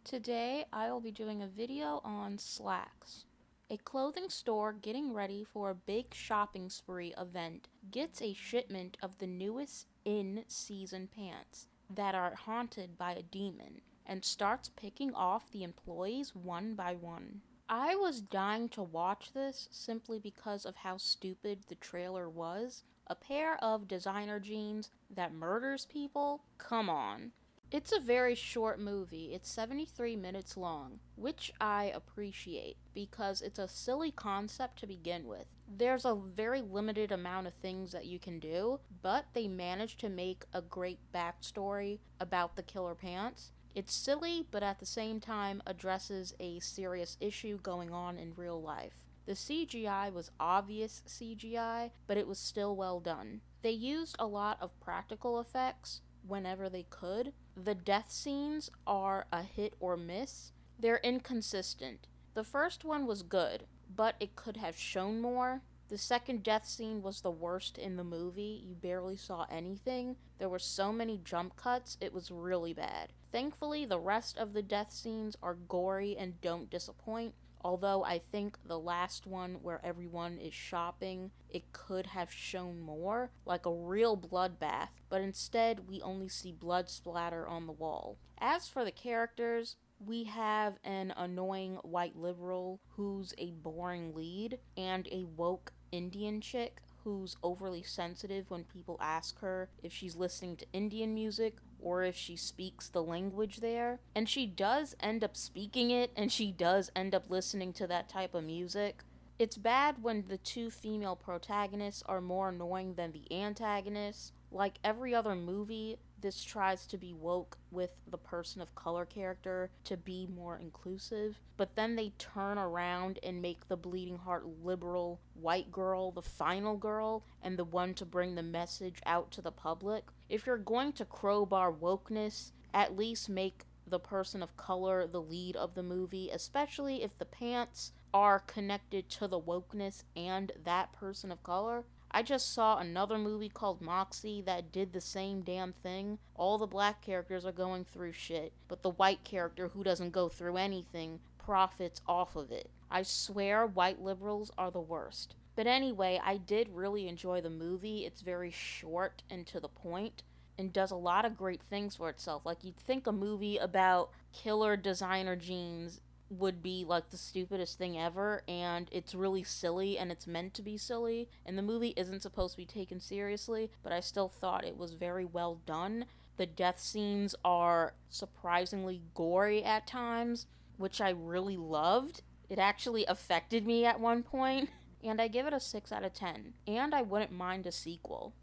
Today I will be doing a video on Slaxx. A clothing store getting ready for a big shopping spree event gets a shipment of the newest in-season pants that are haunted by a demon and starts picking off the employees one by one. I was dying to watch this simply because of how stupid the trailer was. A pair of designer jeans that murders people? Come on. It's a very short movie. It's 73 minutes long, which I appreciate because it's a silly concept to begin with. There's a very limited amount of things that you can do, but they managed to make a great backstory about the killer pants. It's silly, but at the same time addresses a serious issue going on in real life. The CGI was obvious CGI, but it was still well done. They used a lot of practical effects whenever they could. The death scenes are a hit or miss. They're inconsistent. The first one was good, but it could have shown more. The second death scene was the worst in the movie. You barely saw anything. There were so many jump cuts, it was really bad. Thankfully, the rest of the death scenes are gory and don't disappoint. Although I think the last one where everyone is shopping, it could have shown more, like a real bloodbath, but instead we only see blood splatter on the wall. As for the characters, we have an annoying white liberal who's a boring lead, and a woke Indian chick who's overly sensitive when people ask her if she's listening to Indian music or if she speaks the language there. And she does end up speaking it, and she does end up listening to that type of music. It's bad when the two female protagonists are more annoying than the antagonists. Like every other movie, this tries to be woke with the person of color character to be more inclusive, but then they turn around and make the bleeding heart liberal white girl the final girl and the one to bring the message out to the public. If you're going to crowbar wokeness, at least make the person of color the lead of the movie, especially if the pants are connected to the wokeness and that person of color. I just saw another movie called Moxie that did the same damn thing. All the black characters are going through shit, but the white character who doesn't go through anything profits off of it. I swear white liberals are the worst. But anyway, I did really enjoy the movie. It's very short and to the point and does a lot of great things for itself. Like, you'd think a movie about killer designer jeans would be like the stupidest thing ever, and it's really silly and it's meant to be silly, and the movie isn't supposed to be taken seriously, but I still thought it was very well done. The death scenes are surprisingly gory at times, which I really loved. It actually affected me at one point, and I give it a 6 out of 10, and I wouldn't mind a sequel.